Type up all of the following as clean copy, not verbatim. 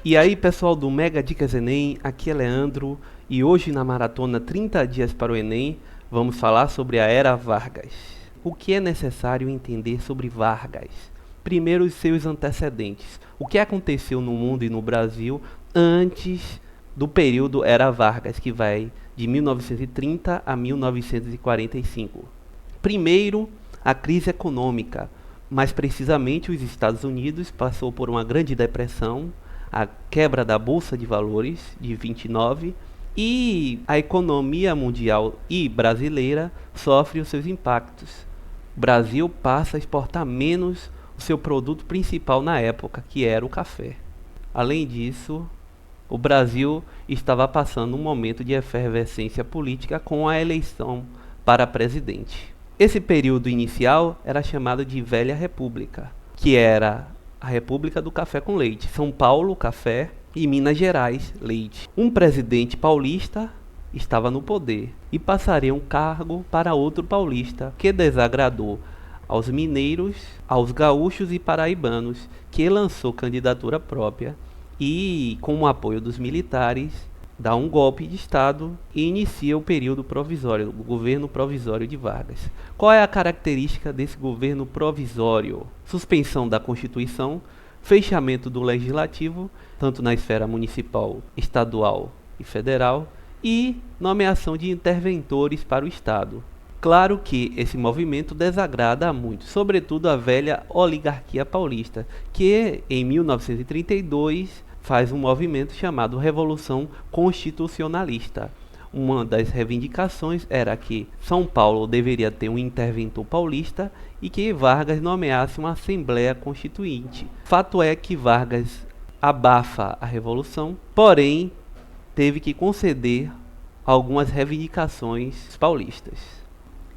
E aí, pessoal do Mega Dicas Enem, aqui é Leandro e hoje na maratona 30 dias para o Enem, vamos falar sobre a Era Vargas. O que é necessário entender sobre Vargas? Primeiro, os seus antecedentes. O que aconteceu no mundo e no Brasil antes do período Era Vargas, que vai de 1930 a 1945. Primeiro, a crise econômica. Mais precisamente, os Estados Unidos passou por uma grande depressão, a quebra da Bolsa de Valores de 29 e a economia mundial e brasileira sofre os seus impactos. O Brasil passa a exportar menos o seu produto principal na época, que era o café. Além disso, o Brasil estava passando um momento de efervescência política com a eleição para presidente. Esse período inicial era chamado de Velha República, que era a República do Café com Leite. São Paulo, café, e Minas Gerais, leite. Um presidente paulista estava no poder e passaria um cargo para outro paulista, que desagradou aos mineiros, aos gaúchos e paraibanos, que lançou candidatura própria e, com o apoio dos militares, dá um golpe de Estado e inicia o período provisório, o governo provisório de Vargas. Qual é a característica desse governo provisório? Suspensão da Constituição, fechamento do Legislativo, tanto na esfera municipal, estadual e federal, e nomeação de interventores para o Estado. Claro que esse movimento desagrada a muitos, sobretudo a velha oligarquia paulista, que em 1932 faz um movimento chamado Revolução Constitucionalista. Uma das reivindicações era que São Paulo deveria ter um interventor paulista e que Vargas nomeasse uma Assembleia Constituinte. Fato é que Vargas abafa a Revolução, porém teve que conceder algumas reivindicações paulistas.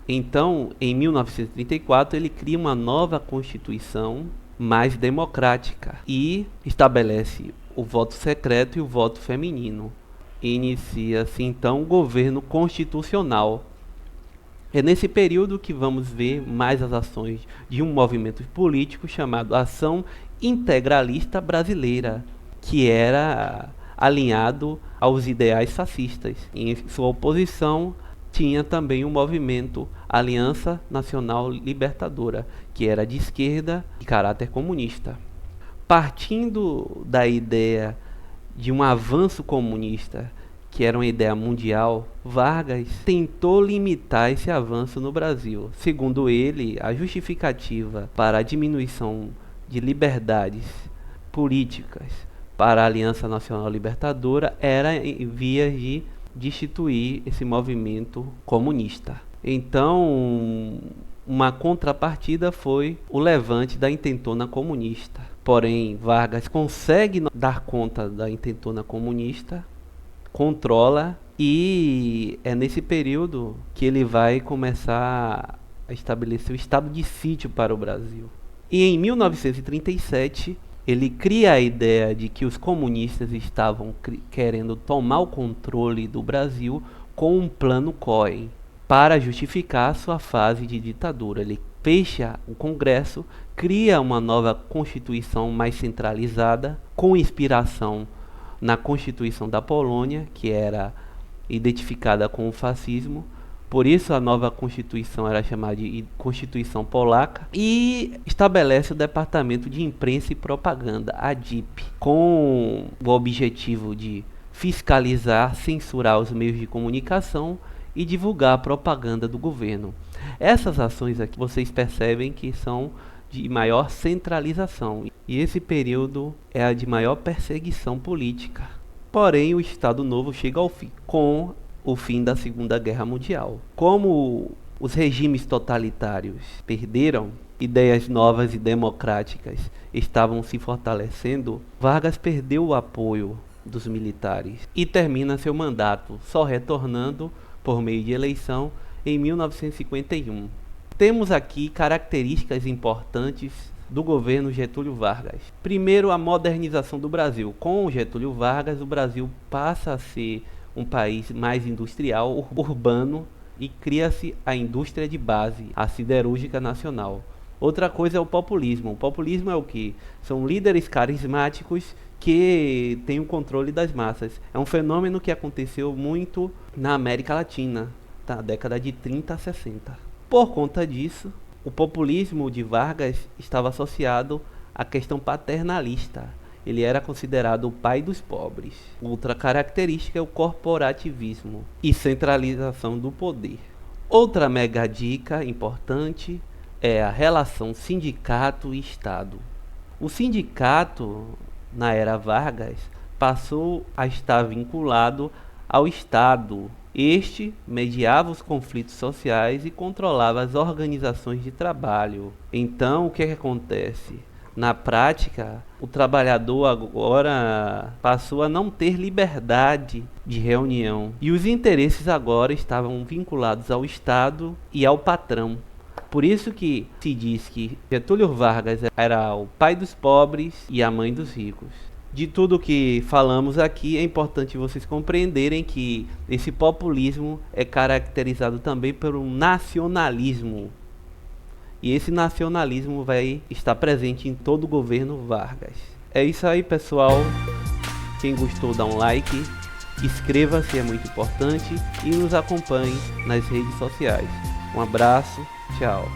Então, em 1934, ele cria uma nova Constituição mais democrática e estabelece o voto secreto e o voto feminino. Inicia-se então o governo constitucional. É nesse período que vamos ver mais as ações de um movimento político chamado Ação Integralista Brasileira, que era alinhado aos ideais fascistas. Em sua oposição tinha também o movimento Aliança Nacional Libertadora, que era de esquerda de caráter comunista. Partindo da ideia de um avanço comunista, que era uma ideia mundial, Vargas tentou limitar esse avanço no Brasil. Segundo ele, a justificativa para a diminuição de liberdades políticas para a Aliança Nacional Libertadora era em vias de destituir esse movimento comunista. Então, uma contrapartida foi o levante da intentona comunista. Porém, Vargas consegue dar conta da intentona comunista, controla, e é nesse período que ele vai começar a estabelecer o estado de sítio para o Brasil. E em 1937, ele cria a ideia de que os comunistas estavam querendo tomar o controle do Brasil com um plano Cohen para justificar sua fase de ditadura. Ele fecha o Congresso, cria uma nova Constituição mais centralizada, com inspiração na Constituição da Polônia, que era identificada com o fascismo. Por isso a nova Constituição era chamada de Constituição Polaca, e estabelece o Departamento de Imprensa e Propaganda, a DIP, com o objetivo de fiscalizar, censurar os meios de comunicação e divulgar a propaganda do governo. Essas ações aqui vocês percebem que são de maior centralização, e esse período é a de maior perseguição política. Porém, o Estado Novo chega ao fim, com o fim da Segunda Guerra Mundial. Como os regimes totalitários perderam, ideias novas e democráticas estavam se fortalecendo, Vargas perdeu o apoio dos militares e termina seu mandato, só retornando por meio de eleição em 1951. Temos aqui características importantes do governo Getúlio Vargas. Primeiro, a modernização do Brasil. Com Getúlio Vargas, o Brasil passa a ser um país mais industrial, urbano, e cria-se a indústria de base, a siderúrgica nacional. Outra coisa é o populismo. O populismo é o quê? São líderes carismáticos que tem o controle das massas. É um fenômeno que aconteceu muito na América Latina, da década de 30 a 60. Por conta disso, o populismo de Vargas estava associado à questão paternalista. Ele era considerado o pai dos pobres. Outra característica é o corporativismo e centralização do poder. Outra mega dica importante é a relação sindicato e Estado. O sindicato, na era Vargas, passou a estar vinculado ao Estado. Este mediava os conflitos sociais e controlava as organizações de trabalho. Então, o que acontece? Na prática, o trabalhador agora passou a não ter liberdade de reunião e os interesses agora estavam vinculados ao Estado e ao patrão. Por isso que se diz que Getúlio Vargas era o pai dos pobres e a mãe dos ricos. De tudo que falamos aqui, é importante vocês compreenderem que esse populismo é caracterizado também por um nacionalismo. E esse nacionalismo vai estar presente em todo o governo Vargas. É isso aí, pessoal. Quem gostou, dá um like, inscreva-se, é muito importante, e nos acompanhe nas redes sociais. Um abraço, tchau.